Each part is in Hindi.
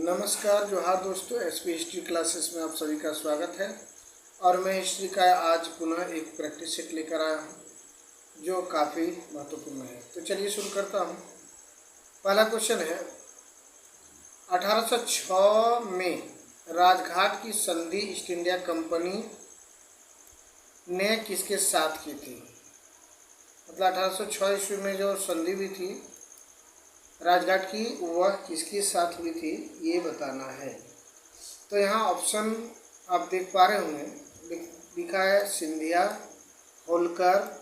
नमस्कार जोहार दोस्तों, एसपी हिस्ट्री क्लासेस में आप सभी का स्वागत है। और मैं हिस्ट्री का आज पुनः एक प्रैक्टिस सेट लेकर आया हूँ जो काफ़ी महत्वपूर्ण है। तो चलिए शुरू करता हूँ। पहला क्वेश्चन है, 1806 में राजघाट की संधि ईस्ट इंडिया कंपनी ने किसके साथ की थी? मतलब 1806 ईस्वी में जो संधि हुई थी राजघाट की, वह किसके साथ हुई थी ये बताना है। तो यहाँ ऑप्शन आप देख पा रहे होंगे, लिखा है सिंधिया, होलकर,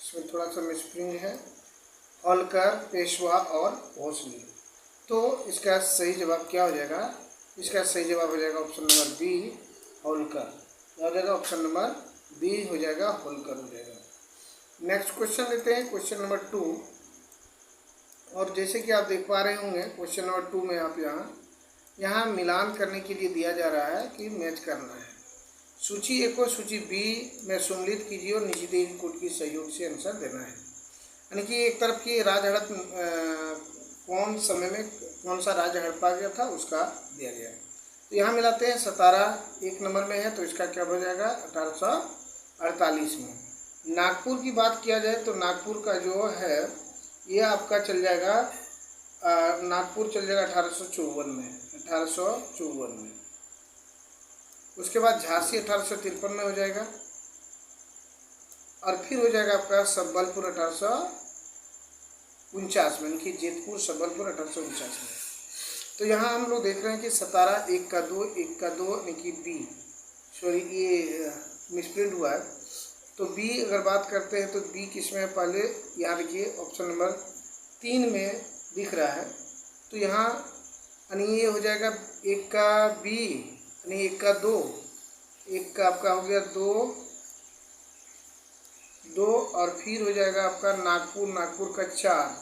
इसमें थोड़ा सा मिसप्रिंट है, होलकर, पेशवा और भोसले। तो इसका सही जवाब क्या हो जाएगा? इसका सही जवाब हो जाएगा ऑप्शन नंबर बी, होलकर। क्या हो जाएगा? ऑप्शन नंबर बी हो जाएगा, होलकर हो जाएगा। नेक्स्ट क्वेश्चन लेते हैं, क्वेश्चन नंबर 2। और जैसे कि आप देख पा रहे होंगे क्वेश्चन नंबर 2 में आप यहाँ मिलान करने के लिए दिया जा रहा है कि मैच करना है। सूची ए को सूची बी में सम्मिलित कीजिए और नीचे दिए कोड के सहयोग से आंसर देना है। यानी कि एक तरफ की राज हड़प कौन समय में कौन सा राज हड़पा गया था उसका दिया गया है। तो यहाँ मिलाते हैं, 17 एक नंबर में है तो इसका क्या हो जाएगा? 1848 में। नागपुर की बात किया जाए तो नागपुर का जो है ये आपका चल जाएगा, नागपुर चल जाएगा 1854 में, 1854 में। उसके बाद झांसी 1853 में हो जाएगा और फिर हो जाएगा आपका सबलपुर 1849 में, यानी कि जेतपुर सबलपुर 1849 में। तो यहाँ हम लोग देख रहे हैं कि 17 1 का 2 1 का 2 यानी कि बी, सॉरी ये मिसप्रिंट हुआ है। तो बी अगर बात करते हैं तो बी किस में है? पहले यहाँ देखिए ऑप्शन नंबर 3 में दिख रहा है। तो यहाँ यानी ये हो जाएगा 1 का बी, यानी 1 का 2, 1 का आपका हो गया 2 और फिर हो जाएगा आपका नागपुर, नागपुर का 4,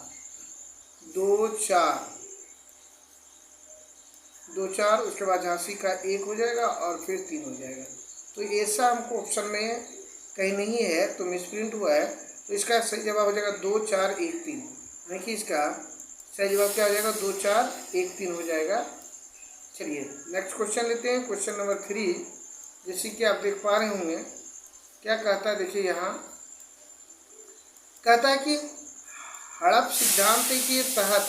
2 4, उसके बाद झांसी का 1 हो जाएगा और फिर 3 हो जाएगा। तो ऐसा हमको ऑप्शन में कहीं नहीं है तो मिसप्रिंट हुआ है। तो इसका सही जवाब हो जाएगा 2 4 1 3, यानी कि इसका सही जवाब क्या हो जाएगा? 2 4 1 3 हो जाएगा। चलिए नेक्स्ट क्वेश्चन लेते हैं, क्वेश्चन नंबर 3। जैसे कि आप देख पा रहे होंगे क्या कहता है, देखिए यहाँ कहता है कि हड़प सिद्धांत के तहत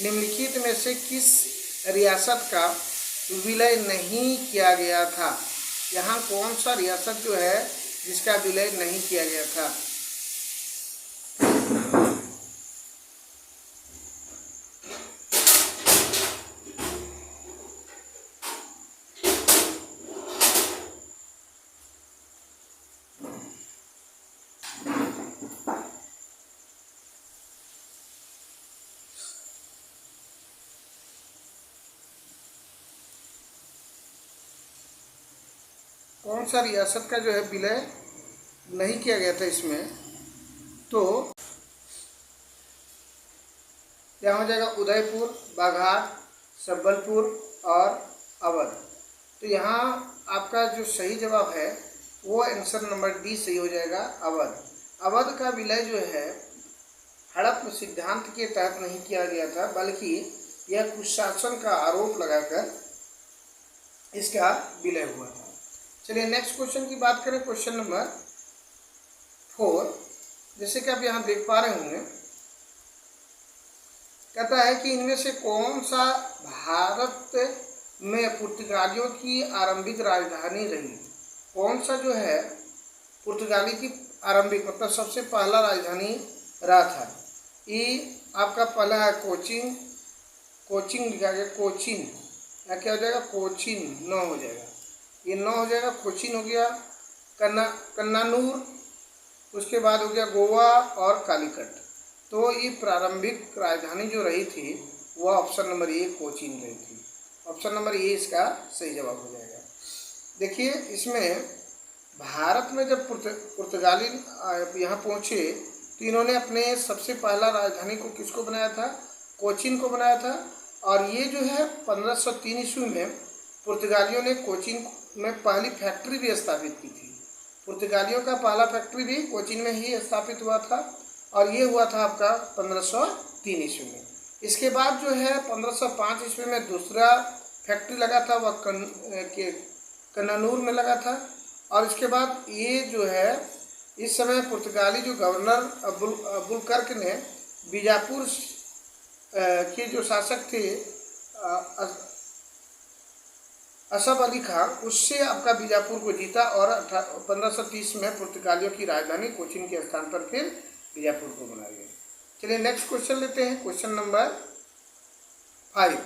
निम्नलिखित में से किस रियासत का विलय नहीं किया गया था? यहाँ कौन सा रियासत जो है जिसका विलय नहीं किया गया था? कौन सा रियासत का जो है विलय नहीं किया गया था इसमें? तो यहाँ हो जाएगा उदयपुर, बाघाट, सबलपुर और अवध। तो यहाँ आपका जो सही जवाब है वो आंसर नंबर डी सही हो जाएगा, अवध। अवध का विलय जो है हड़प सिद्धांत के तहत नहीं किया गया था, बल्कि यह कुशासन का आरोप लगाकर इसका विलय हुआ था। चलिए नेक्स्ट क्वेश्चन की बात करें, क्वेश्चन नंबर 4। जैसे कि आप यहाँ देख पा रहे होंगे कहता है कि इनमें से कौन सा भारत में पुर्तगालियों की आरंभिक राजधानी रही? कौन सा जो है पुर्तगाली की आरंभिक मतलब सबसे पहला राजधानी रहा था? ये आपका पहला है कोचिन लिखा गया, कोचिन या क्या हो जाएगा? कोचिन 9 हो जाएगा, ये 9 हो जाएगा। कोचिन हो गया, कन्नानूर, उसके बाद हो गया गोवा और कालीकट। तो ये प्रारंभिक राजधानी जो रही थी वह ऑप्शन नंबर ए कोचीन रही थी। ऑप्शन नंबर ए इसका सही जवाब हो जाएगा। देखिए इसमें भारत में जब पुर्तगाली यहाँ पहुँचे तो इन्होंने अपने सबसे पहला राजधानी को किसको बनाया था? कोचीन को बनाया था। और ये जो है 1503 ईस्वी में पुर्तगालियों ने कोचीन में पहली फैक्ट्री भी स्थापित की थी। पुर्तगालियों का पहला फैक्ट्री भी कोचीन में ही स्थापित हुआ था और ये हुआ था आपका 1503 ईस्वी में। इसके बाद जो है 1505 ईस्वी में दूसरा फैक्ट्री लगा था वह कन्नूर में लगा था। और इसके बाद ये जो है इस समय पुर्तगाली जो गवर्नर अबुल कर्क ने बीजापुर के जो शासक थे असफ अली खान, उससे आपका बीजापुर को जीता और 1530 में पुर्तगालियों की राजधानी कोचीन के स्थान पर फिर बीजापुर को बनाया गया। चलिए नेक्स्ट क्वेश्चन लेते हैं, क्वेश्चन नंबर 5।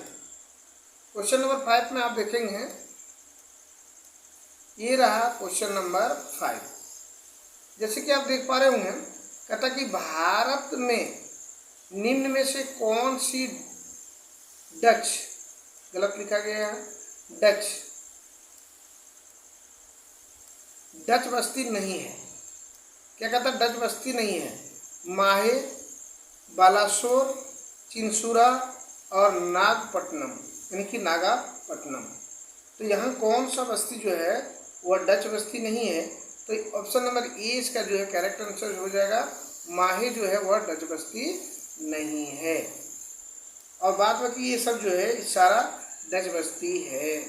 क्वेश्चन नंबर 5 में आप देखेंगे, ये रहा क्वेश्चन नंबर 5। जैसे कि आप देख पा रहे होंगे, कहता कि भारत में निम्न में से कौन सी डच, गलत लिखा गया है, डच बस्ती नहीं है। क्या कहता है? डच बस्ती नहीं है। माहे, बालासोर, चिंसुरा और नागपट्टनम, यानी कि नागापट्टनम। तो यहाँ कौन सा बस्ती जो है वह डच बस्ती नहीं है। तो ऑप्शन नंबर ए इसका जो है करेक्ट आंसर हो जाएगा। माहे जो है वह डच बस्ती नहीं है, और बाद बाकी ये सब जो है सारा डच बस्ती है।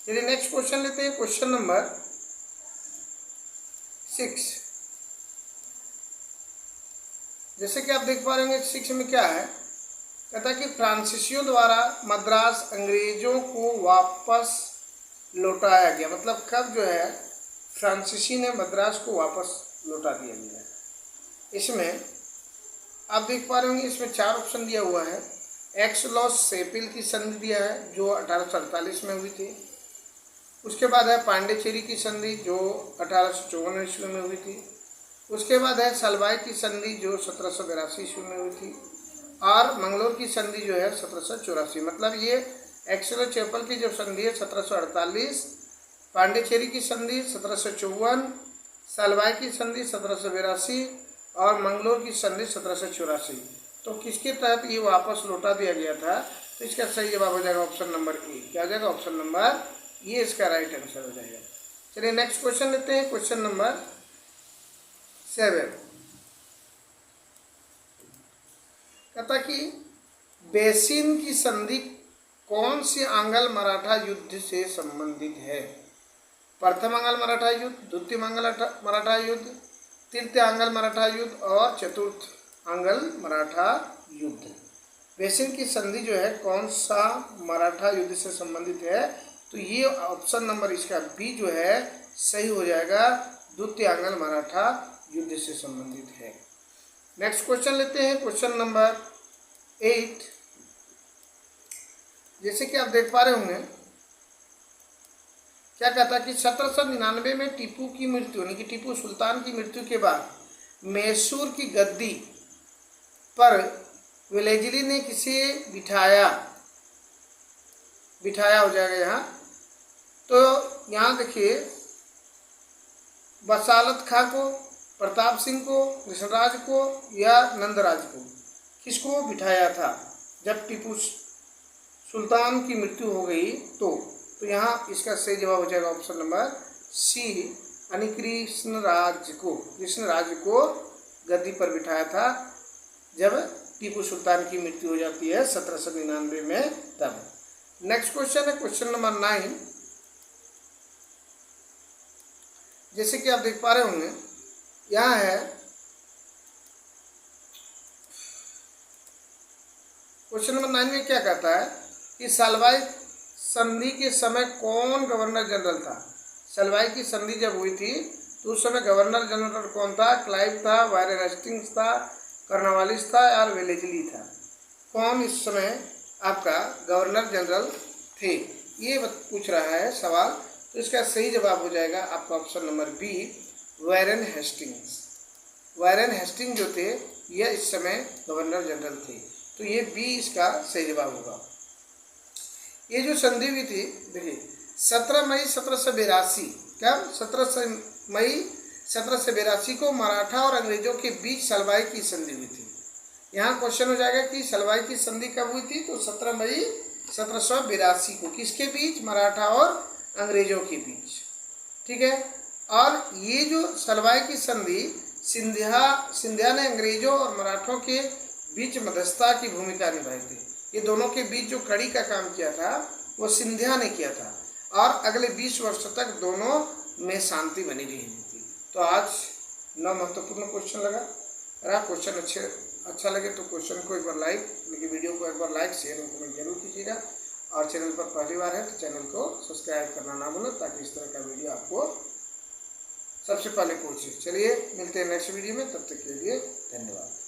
चलिए नेक्स्ट क्वेश्चन लेते हैं, क्वेश्चन नंबर 6। जैसे कि आप देख पा रहे हैं 6 में क्या है, कहता है कि फ्रांसीसियों द्वारा मद्रास अंग्रेजों को वापस लौटाया गया। मतलब कब जो है फ्रांसीसी ने मद्रास को वापस लौटा दिया गया। इसमें आप देख पा रहे होंगे, इसमें 4 ऑप्शन दिया हुआ है। एक्स-लॉस-शेफील्ड की संधि दिया है जो 1848 में हुई थी। उसके बाद है पांडिचेरी की संधि जो 1854 ईस्वी में हुई थी। उसके बाद है सलवाई की संधि जो 1782 ईस्वी में हुई थी। और मंगलोर की संधि जो है 1784। मतलब ये एक्स-लॉस-शेफील्ड की जो संधि है 1748, पांडिचेरी की संधि 1754, सलवाई की संधि 1782 और मंगलोर की संधि 1784। तो किसके तहत ये वापस लौटा दिया गया था? तो इसका सही जवाब हो जाएगा ऑप्शन नंबर ए। क्या हो जाएगा? ऑप्शन नंबर ये इसका राइट आंसर हो जाएगा। चलिए नेक्स्ट क्वेश्चन लेते हैं, क्वेश्चन नंबर 7। कहता कि बेसिन की संधि कौन सी आंग्ल मराठा युद्ध से संबंधित है? प्रथम आंग्ल मराठा युद्ध, द्वितीय आंग्ल मराठा युद्ध, तृतीय आंग्ल मराठा युद्ध और चतुर्थ आंग्ल मराठा युद्ध। बेसिन की संधि जो है कौन सा मराठा युद्ध से संबंधित है? तो ये ऑप्शन नंबर इसका बी जो है सही हो जाएगा, द्वितीय आंग्ल मराठा युद्ध से संबंधित है। नेक्स्ट क्वेश्चन लेते हैं, क्वेश्चन नंबर 8। जैसे कि आप देख पा रहे होंगे, क्या कहता है कि 1799 में टीपू की मृत्यु, यानी कि टीपू सुल्तान की मृत्यु के बाद मैसूर की गद्दी पर वेलेजली ने किसे बिठाया हो जाएगा यहाँ। तो यहाँ देखिए, बसालत खां को, प्रताप सिंह को, कृष्णराज को या नंदराज को, किसको बिठाया था जब टीपू सुल्तान की मृत्यु हो गई? तो यहाँ इसका सही जवाब हो जाएगा ऑप्शन नंबर सी, यानी कृष्णराज को गद्दी पर बिठाया था जब टीपू सुल्तान की मृत्यु हो जाती है 1799 में तब। नेक्स्ट क्वेश्चन है क्वेश्चन नंबर 9। जैसे कि आप देख पा रहे होंगे, यहाँ है क्वेश्चन नंबर 9 में क्या कहता है कि सलवाई संधि के समय कौन गवर्नर जनरल था? सलवाई की संधि जब हुई थी तो उस समय गवर्नर जनरल कौन था? क्लाइव था, वारेन हेस्टिंग्स था, कर्नवालिस था और वेलेजली था। कौन इस समय आपका गवर्नर जनरल थे, ये पूछ रहा है सवाल। तो इसका सही जवाब हो जाएगा आपका option number B, Warren Hastings. Warren Hasting जो थे यह इस समय गवर्नर जनरल थे। तो ये बी इसका सही जवाब होगा। ये जो संधि हुई थी, देखिए 17 मई 1782, कब? 17 मई 1782 को मराठा और अंग्रेजों के बीच सलवाई की संधि हुई थी। यहाँ क्वेश्चन हो जाएगा कि सलवाई की संधि कब हुई थी? तो 17 मई 1782 को। किसके बीच? मराठा और अंग्रेजों के बीच। ठीक है। और ये जो सलवाई की संधि सिंधिया ने अंग्रेजों और मराठों के बीच मध्यस्थता की भूमिका निभाई थी। ये दोनों के बीच जो कड़ी का काम किया था वो सिंधिया ने किया था, और अगले 20 वर्ष तक दोनों में शांति बनी रही थी। तो आज 9 महत्वपूर्ण क्वेश्चन लगा। अगर क्वेश्चन अच्छा लगे तो क्वेश्चन को एक बार लाइक, लेकिन वीडियो को एक बार लाइक, शेयर और कमेंट जरूर कीजिएगा। और चैनल पर पहली बार है तो चैनल को सब्सक्राइब करना ना भूलें, ताकि इस तरह का वीडियो आपको सबसे पहले पहुंचे। चलिए मिलते हैं नेक्स्ट वीडियो में, तब तक के लिए धन्यवाद।